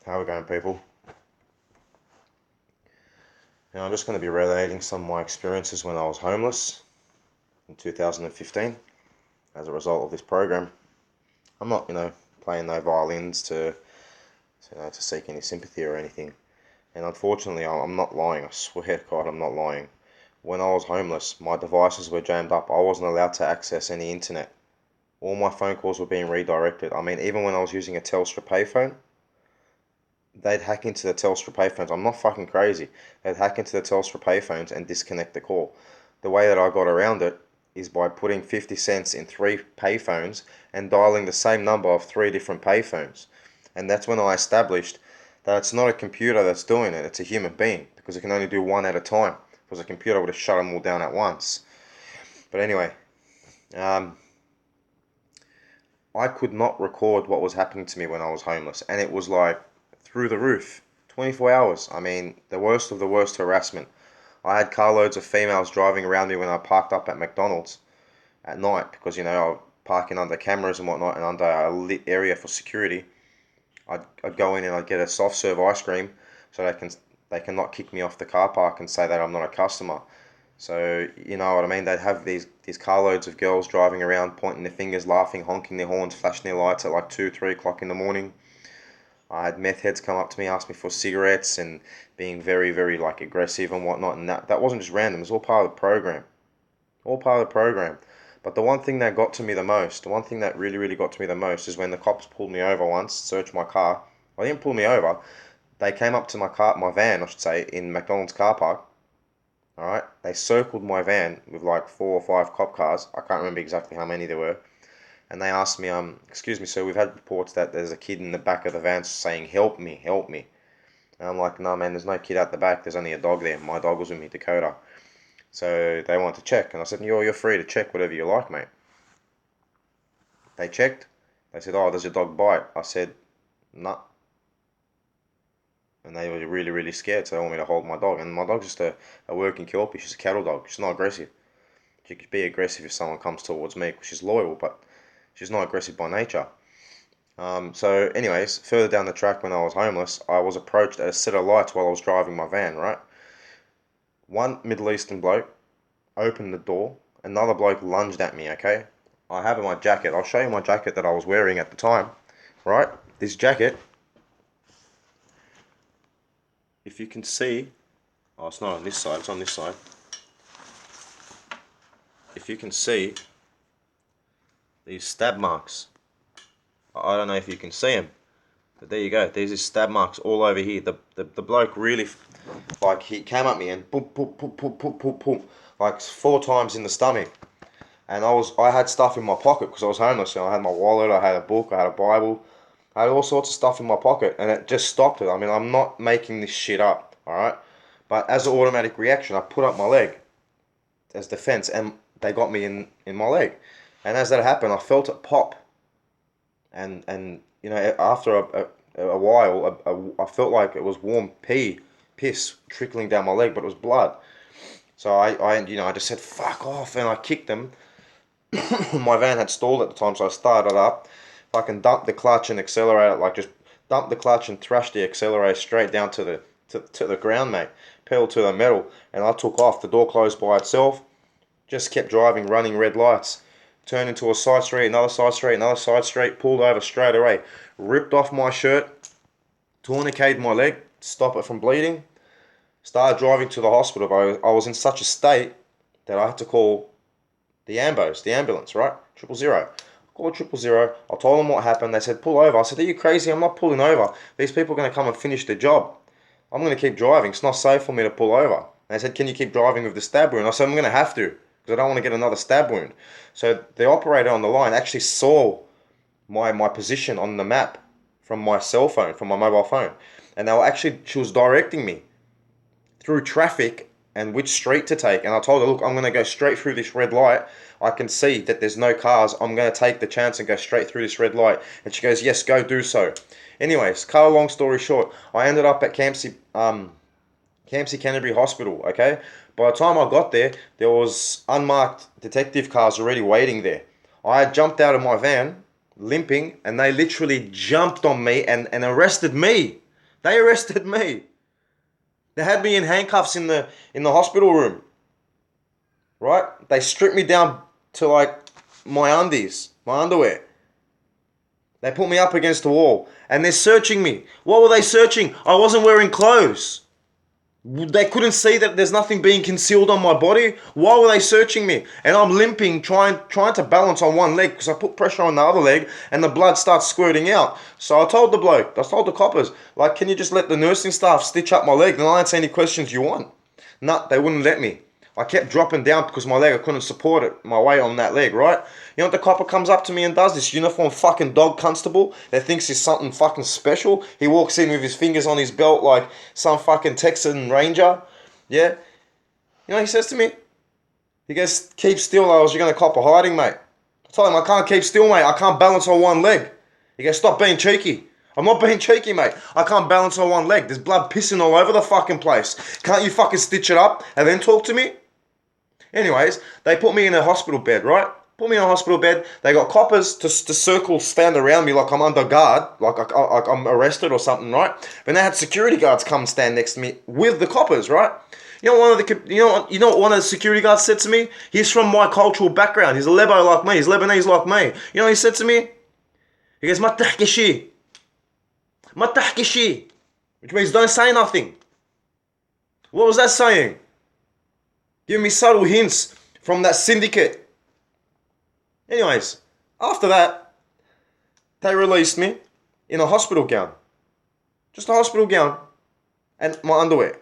How we going, people? Now, I'm just going to be relating some of my experiences when I was homeless in 2015 as a result of this program. I'm not, playing no violins to seek any sympathy or anything. And unfortunately, I'm not lying. I swear to God, I'm not lying. When I was homeless, my devices were jammed up. I wasn't allowed to access any internet. All my phone calls were being redirected. I mean, even when I was using a Telstra payphone, they'd hack into the Telstra payphones. I'm not fucking crazy. They'd hack into the Telstra payphones and disconnect the call. The way that I got around it is by putting 50 cents in 3 payphones and dialing the same number of 3 different payphones. And that's when I established that it's not a computer that's doing it, it's a human being, because it can only do one at a time. Because a computer would have shut them all down at once. But anyway, I could not record what was happening to me when I was homeless, and it was like through the roof. 24 hours. I mean, the worst of the worst harassment. I had carloads of females driving around me when I parked up at McDonald's at night because, I was parking under cameras and whatnot and under a lit area for security. I'd go in and I'd get a soft serve ice cream so they can not kick me off the car park and say that I'm not a customer. So, you know what I mean? They'd have these carloads of girls driving around, pointing their fingers, laughing, honking their horns, flashing their lights at like 2, 3 o'clock in the morning. I had meth heads come up to me, ask me for cigarettes, and being very, very like aggressive and whatnot. And that wasn't just random; it was all part of the program, all part of the program. But the one thing that got to me the most, the one thing that really, really got to me the most, is when the cops pulled me over once, searched my car. Well, they didn't pull me over. They came up to my van, I should say, in McDonald's car park. All right, they circled my van with like 4 or 5 cop cars. I can't remember exactly how many there were. And they asked me, excuse me, sir, we've had reports that there's a kid in the back of the van saying, help me, help me. And I'm like, no, man, there's no kid at the back. There's only a dog there. My dog was with me, Dakota. So they wanted to check. And I said, you're free to check whatever you like, mate. They checked. They said, oh, does your dog bite? I said, nah. And they were really, really scared, so they want me to hold my dog. And my dog's just a working Kelpie. She's a cattle dog. She's not aggressive. She could be aggressive if someone comes towards me because she's loyal, but she's not aggressive by nature. So anyways, further down the track when I was homeless, I was approached at a set of lights while I was driving my van, right? One Middle Eastern bloke opened the door. Another bloke lunged at me, okay? I have in my jacket. I'll show you my jacket that I was wearing at the time, right? This jacket, if you can see, oh, it's not on this side, it's on this side. If you can see these stab marks, I don't know if you can see them, but there you go. There's these stab marks all over here. The bloke really, like, he came at me and boom, boom, boom, boom, boom, boom, boom, like 4 times in the stomach. And I had stuff in my pocket because I was homeless. I had my wallet, I had a book, I had a Bible, I had all sorts of stuff in my pocket, and it just stopped it. I mean, I'm not making this shit up, all right? But as an automatic reaction, I put up my leg as defense, and they got me in my leg. And as that happened, I felt it pop. And after a while, I felt like it was warm piss trickling down my leg, but it was blood. So I just said, fuck off, and I kicked them. My van had stalled at the time, so I started up. Fucking dumped the clutch and accelerator, like just dumped the clutch and thrashed the accelerator straight down to the ground, mate. Pedal to the metal, and I took off. The door closed by itself. Just kept driving, running red lights. Turned into a side street, another side street, another side street. Pulled over straight away. Ripped off my shirt, tourniqueted my leg, stop it from bleeding. Started driving to the hospital. But I was in such a state that I had to call the ambulance, right? 000. Called 000. I told them what happened. They said, pull over. I said, are you crazy? I'm not pulling over. These people are going to come and finish their job. I'm going to keep driving. It's not safe for me to pull over. And they said, can you keep driving with the stab wound? I said, I'm going to have to because I don't want to get another stab wound. So the operator on the line actually saw my position on the map from my cell phone, from my mobile phone. And she was directing me through traffic and which street to take. And I told her, look, I'm going to go straight through this red light. I can see that there's no cars. I'm going to take the chance and go straight through this red light. And she goes, yes, go do so. Anyways, cut a long story short, I ended up at Campsie Canterbury Hospital, okay? By the time I got there, there was unmarked detective cars already waiting there. I had jumped out of my van, limping, and they literally jumped on me and arrested me. They arrested me. They had me in handcuffs in the hospital room. Right? They stripped me down to like my undies, my underwear. They put me up against the wall and they're searching me. What were they searching? I wasn't wearing clothes. They couldn't see that there's nothing being concealed on my body. Why were they searching me? And I'm limping, trying to balance on one leg because I put pressure on the other leg and the blood starts squirting out. So I told the coppers, like, can you just let the nursing staff stitch up my leg? Then I'll answer any questions you want. No, they wouldn't let me. I kept dropping down because my leg, I couldn't support it, my weight on that leg, right? You know what the copper comes up to me and does? This uniform fucking dog constable that thinks he's something fucking special. He walks in with his fingers on his belt like some fucking Texan Ranger. Yeah? You know what he says to me? He goes, keep still, or else you're going to cop a hiding, mate. I told him, I can't keep still, mate. I can't balance on one leg. He goes, stop being cheeky. I'm not being cheeky, mate. I can't balance on one leg. There's blood pissing all over the fucking place. Can't you fucking stitch it up and then talk to me? Anyways, they put me in a hospital bed, right? Put me in a hospital bed. They got coppers to circle, stand around me like I'm under guard, like I'm arrested or something, right? Then they had security guards come stand next to me with the coppers, right? You know what one of the security guards said to me? He's from my cultural background. He's a Lebo like me. He's Lebanese like me. You know what he said to me? He goes, "Ma tahki shi, ma tahki shi," which means don't say nothing. What was that saying? Give me subtle hints from that syndicate. Anyways, after that, they released me in a hospital gown. Just a hospital gown and my underwear.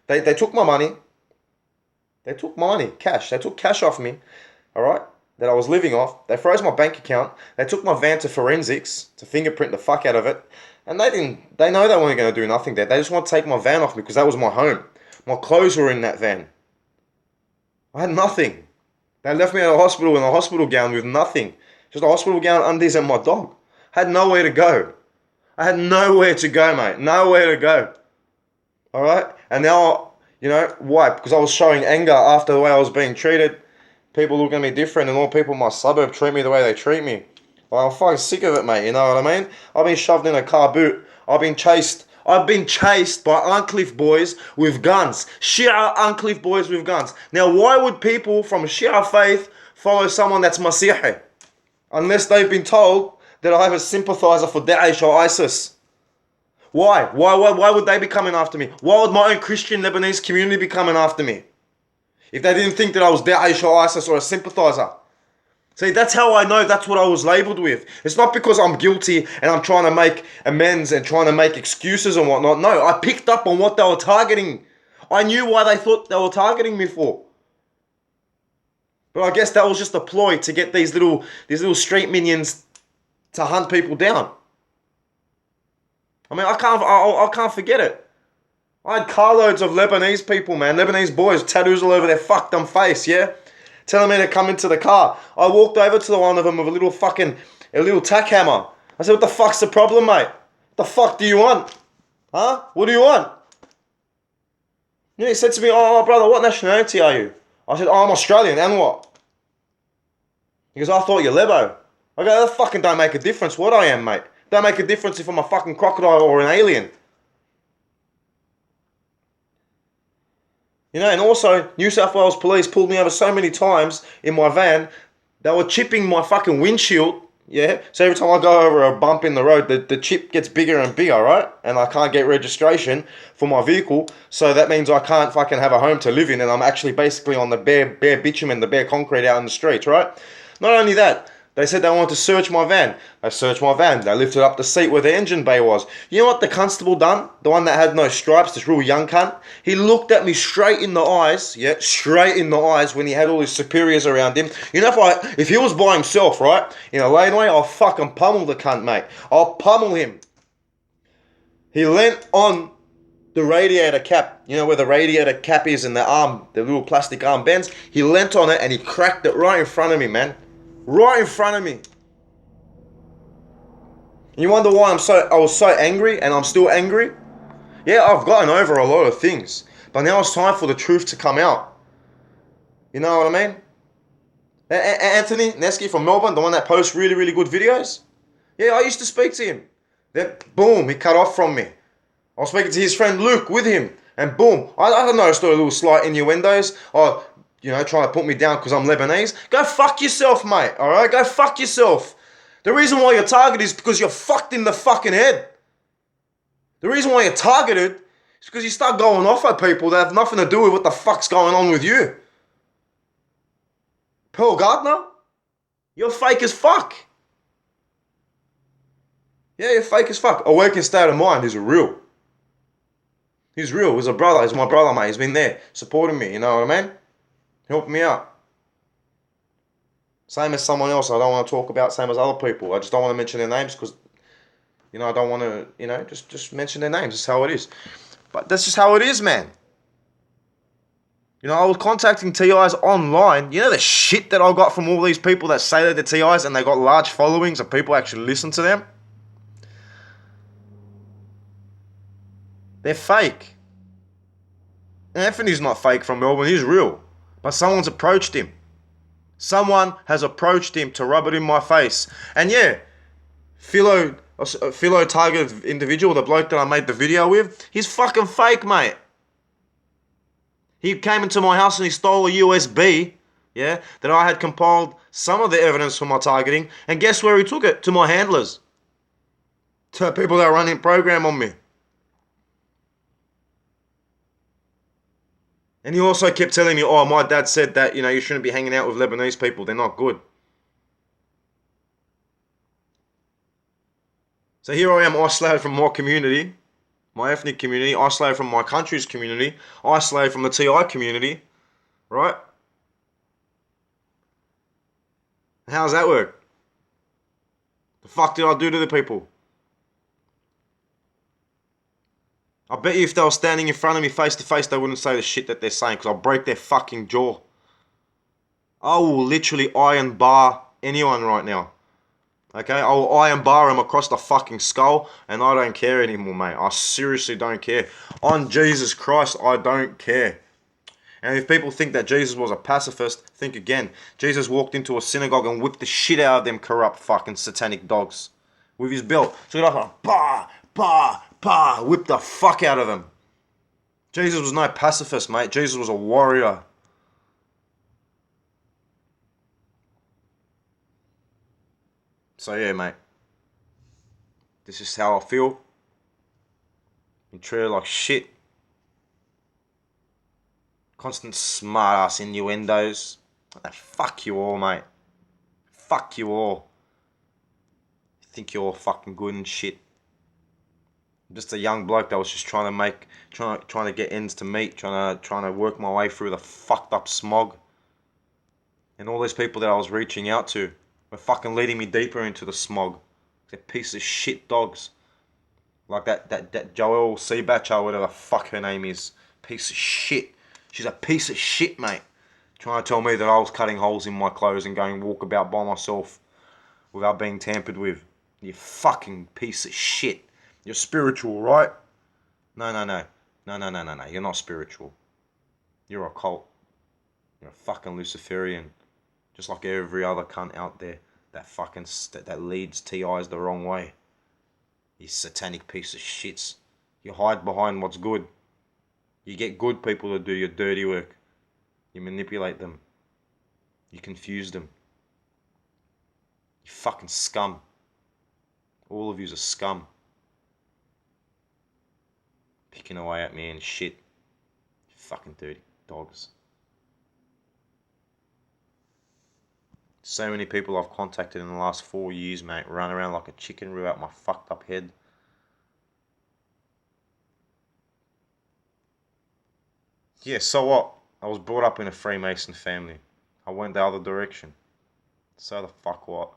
They took my money. They took my money, cash. They took cash off me, all right, that I was living off. They froze my bank account. They took my van to forensics to fingerprint the fuck out of it. And they know they weren't going to do nothing there. They just want to take my van off me because that was my home. My clothes were in that van. I had nothing. They left me at a hospital in a hospital gown with nothing. Just a hospital gown, undies, and my dog. I had nowhere to go. I had nowhere to go, mate. Nowhere to go. Alright? And now, you know, why? Because I was showing anger after the way I was being treated. People look at me different and all people in my suburb treat me the way they treat me. Well, I'm fucking sick of it, mate. You know what I mean? I've been shoved in a car boot. I've been chased by Uncliffe boys with guns. Shia Uncliffe boys with guns. Now, why would people from Shia faith follow someone that's Masihi? Unless they've been told that I'm a sympathizer for Daesh or ISIS. Why? Why would they be coming after me? Why would my own Christian Lebanese community be coming after me? If they didn't think that I was Daesh or ISIS or a sympathizer. See, that's how I know that's what I was labelled with. It's not because I'm guilty and I'm trying to make amends and trying to make excuses and whatnot. No, I picked up on what they were targeting. I knew why they thought they were targeting me for. But I guess that was just a ploy to get these little street minions to hunt people down. I mean, I can't forget it. I had carloads of Lebanese people, man. Lebanese boys, tattoos all over their fucked up face, yeah? Telling me to come into the car. I walked over to the one of them with a little tack hammer. I said, what the fuck's the problem, mate? What the fuck do you want? Huh? What do you want? And he said to me, oh, brother, what nationality are you? I said, oh, I'm Australian, and what? He goes, I thought you're Lebo. I go, that fucking don't make a difference what I am, mate. Don't make a difference if I'm a fucking crocodile or an alien. You know, and also, New South Wales police pulled me over so many times in my van, they were chipping my fucking windshield, yeah? So every time I go over a bump in the road, the chip gets bigger and bigger, right? And I can't get registration for my vehicle, so that means I can't fucking have a home to live in, and I'm actually basically on the bare bitumen, the bare concrete out in the streets, right? Not only that, they said they wanted to search my van. They searched my van. They lifted up the seat where the engine bay was. You know what the constable done? The one that had no stripes, this real young cunt. He looked at me straight in the eyes, yeah, straight in the eyes when he had all his superiors around him. You know, if he was by himself, right, in a laneway, I'll fucking pummel the cunt, mate. I'll pummel him. He leant on the radiator cap. You know where the radiator cap is and the arm, the little plastic arm bends? He leant on it and he cracked it right in front of me, man. Right in front of me. You wonder why I was so angry and I'm still angry? Yeah, I've gotten over a lot of things. But now it's time for the truth to come out. You know what I mean? Anthony Neski from Melbourne, the one that posts really, really good videos. Yeah, I used to speak to him. Then, boom, he cut off from me. I was speaking to his friend Luke with him, and boom, I noticed a little slight innuendos. Oh, trying to put me down because I'm Lebanese. Go fuck yourself, mate. All right, go fuck yourself. The reason why you're targeted is because you're fucked in the fucking head. The reason why you're targeted is because you start going off at people that have nothing to do with what the fuck's going on with you. Pearl Gardner, you're fake as fuck. Yeah, you're fake as fuck. Awakened State of Mind is real. He's real. He's a brother. He's my brother, mate. He's been there supporting me. You know what I mean? Helping me out. Same as someone else I don't want to talk about. Same as other people. I just don't want to mention their names because, I don't want to, just mention their names. That's how it is. But that's just how it is, man. I was contacting TIs online. You know the shit that I got from all these people that say they're the TIs and they got large followings and people actually listen to them? They're fake. Anthony's not fake from Melbourne. He's real. But someone's approached him. Someone has approached him to rub it in my face. And yeah, Philo targeted individual, the bloke that I made the video with, he's fucking fake, mate. He came into my house and he stole a USB, that I had compiled some of the evidence for my targeting. And guess where he took it? To my handlers. To people that are running program on me. And he also kept telling me, oh, my dad said that, you shouldn't be hanging out with Lebanese people. They're not good. So here I am, isolated from my community, my ethnic community, isolated from my country's community, isolated from the TI community, right? How does that work? The fuck did I do to the people? I bet you if they were standing in front of me face to face, they wouldn't say the shit that they're saying because I'll break their fucking jaw. I will literally iron bar anyone right now. Okay, I will iron bar him across the fucking skull and I don't care anymore, mate. I seriously don't care. On Jesus Christ, I don't care. And if people think that Jesus was a pacifist, think again. Jesus walked into a synagogue and whipped the shit out of them corrupt fucking satanic dogs. With his belt. Took it off and whipped the fuck out of them. Jesus was no pacifist, mate. Jesus was a warrior. So yeah, mate. This is how I feel. Been treated like shit. Constant smart ass innuendos. Fuck you all, mate. Fuck you all. You think you're all fucking good and shit. I'm just a young bloke that was just trying to get ends to meet, trying to work my way through the fucked up smog. And all these people that I was reaching out to were fucking leading me deeper into the smog. They're piece of shit dogs. Like that Joelle Seabatch or whatever the fuck her name is. Piece of shit. She's a piece of shit, mate. Trying to tell me that I was cutting holes in my clothes and going walkabout by myself without being tampered with. You fucking piece of shit. You're spiritual, right? No. You're not spiritual. You're a cult. You're a fucking Luciferian. Just like every other cunt out there that leads TIs the wrong way. You satanic piece of shits. You hide behind what's good. You get good people to do your dirty work. You manipulate them. You confuse them. You fucking scum. All of yous are scum. Picking away at me and shit. You fucking dirty dogs. So many people I've contacted in the last 4 years, mate, run around like a chicken without my fucked up head. Yeah, so what? I was brought up in a Freemason family. I went the other direction. So the fuck what?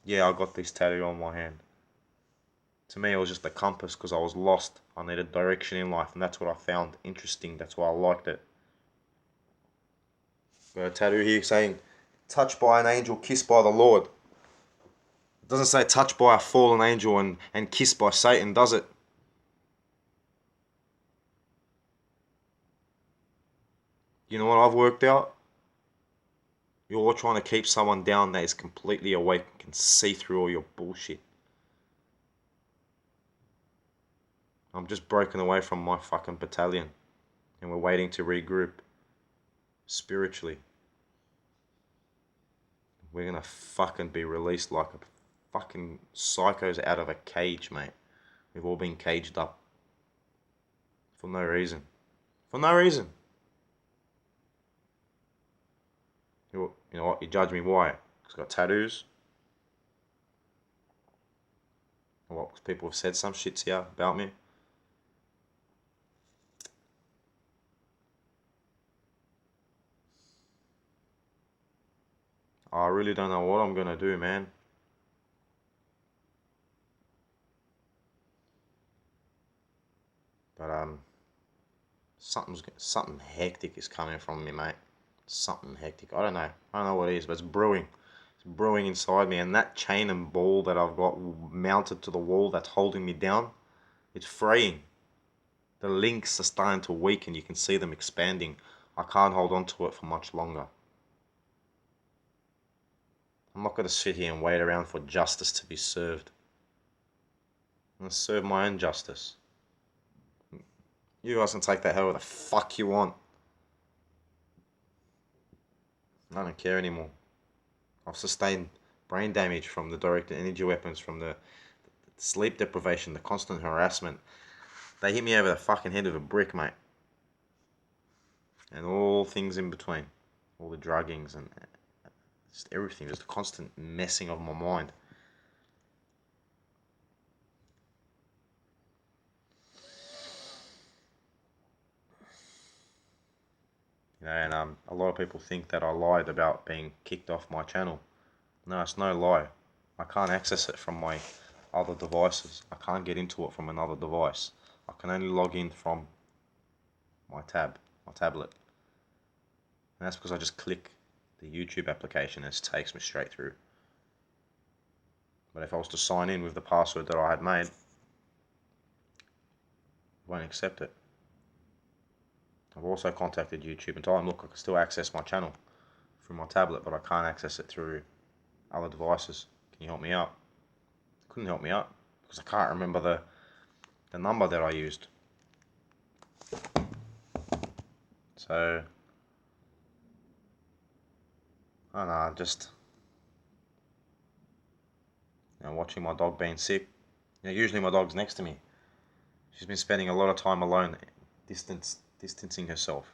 Yeah, I got this tattoo on my hand. To me, it was just a compass because I was lost. I needed direction in life, and that's what I found interesting. That's why I liked it. Got a tattoo here saying, touched by an angel, kissed by the Lord. It doesn't say touched by a fallen angel and kissed by Satan, does it? You know what I've worked out? You're all trying to keep someone down that is completely awake and can see through all your bullshit. I'm just broken away from my fucking battalion. And we're waiting to regroup. Spiritually. We're gonna fucking be released like a fucking psychos out of a cage, mate. We've all been caged up. For no reason. For no reason. You know what? You judge me why? Because I've got tattoos. Or what? Because people have said some shits here about me. I really don't know what I'm gonna do, man. But something hectic is coming from me, mate. Something hectic. I don't know what it is, but it's brewing. It's brewing inside me, and that chain and ball that I've got mounted to the wall that's holding me down, it's fraying. The links are starting to weaken. You can see them expanding. I can't hold on to it for much longer. I'm not going to sit here and wait around for justice to be served. I'm going to serve my own justice. You guys can take that however the fuck you want. I don't care anymore. I've sustained brain damage from the directed energy weapons, from the sleep deprivation, the constant harassment. They hit me over the fucking head with a brick, mate. And all things in between. All the druggings and just everything. Just a constant messing of my mind. You know, and a lot of people think that I lied about being kicked off my channel. No, it's no lie. I can't access it from my other devices. I can't get into it from another device. I can only log in from my tablet. And that's because I just click the YouTube application and it takes me straight through. But if I was to sign in with the password that I had made, it won't accept it. I've also contacted YouTube and told them, look, I can still access my channel through my tablet, but I can't access it through other devices. Can you help me out? Couldn't help me out because I can't remember the number that I used. So, I don't know, just, watching my dog being sick. Usually my dog's next to me. She's been spending a lot of time alone, distancing herself.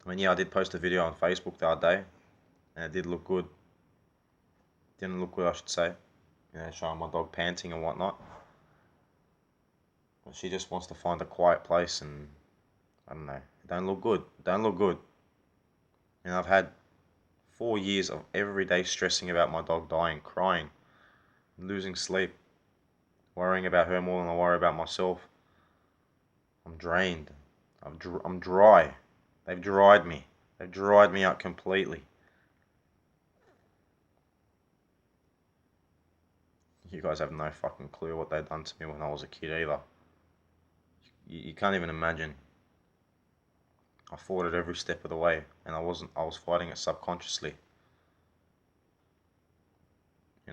I mean, yeah, I did post a video on Facebook the other day, and it did look good. Didn't look good, I should say. Showing my dog panting and whatnot. But she just wants to find a quiet place, and I don't know. It don't look good. It don't look good. And I've had 4 years of every day stressing about my dog dying, crying, losing sleep, worrying about her more than I worry about myself. I'm drained. I'm dry. They've dried me. They've dried me out completely. You guys have no fucking clue what they've done to me when I was a kid either. You can't even imagine. I fought it every step of the way, and I was fighting it subconsciously.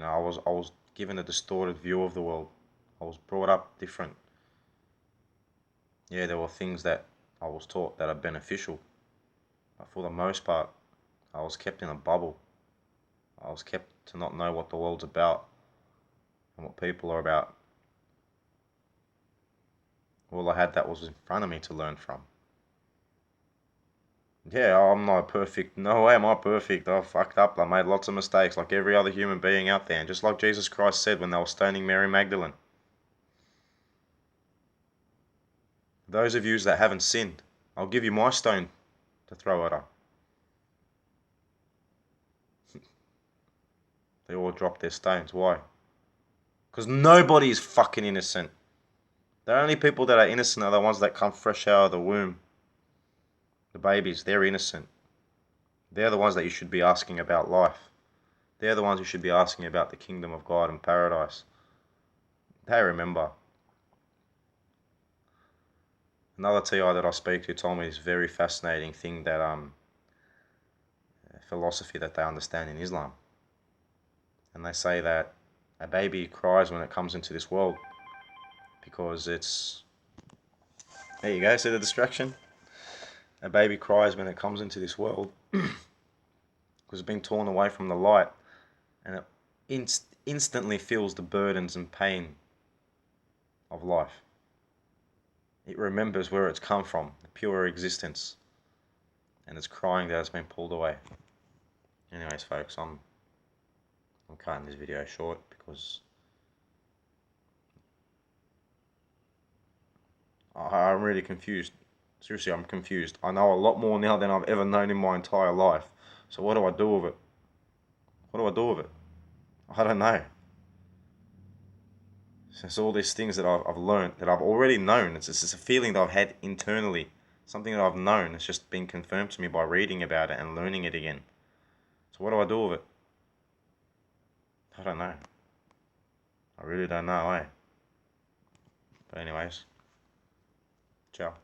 I was given a distorted view of the world. I was brought up different. Yeah, there were things that I was taught that are beneficial, but for the most part, I was kept in a bubble. I was kept to not know what the world's about and what people are about. All I had that was in front of me to learn from. Yeah, I'm not perfect. No way am I perfect. I fucked up. I made lots of mistakes like every other human being out there. And just like Jesus Christ said when they were stoning Mary Magdalene. Those of you that haven't sinned, I'll give you my stone to throw at her. They all dropped their stones. Why? Because nobody is fucking innocent. The only people that are innocent are the ones that come fresh out of the womb. The babies, they're innocent. They're the ones that you should be asking about life. They're the ones who should be asking about the kingdom of God and paradise. They remember. Another TI that I speak to told me this very fascinating thing that philosophy that they understand in Islam. And they say that a baby cries when it comes into this world because it's... There you go, see the distraction? A baby cries when it comes into this world because it's been torn away from the light, and it instantly feels the burdens and pain of life. It remembers where it's come from, the pure existence, and it's crying that it's been pulled away. Anyways, folks, I'm cutting this video short because I'm really confused. Seriously, I'm confused. I know a lot more now than I've ever known in my entire life. So what do I do with it? What do I do with it? I don't know. So it's all these things that I've learned, that I've already known. It's just a feeling that I've had internally. Something that I've known. It's just been confirmed to me by reading about it and learning it again. So what do I do with it? I don't know. I really don't know, eh? But anyways, ciao.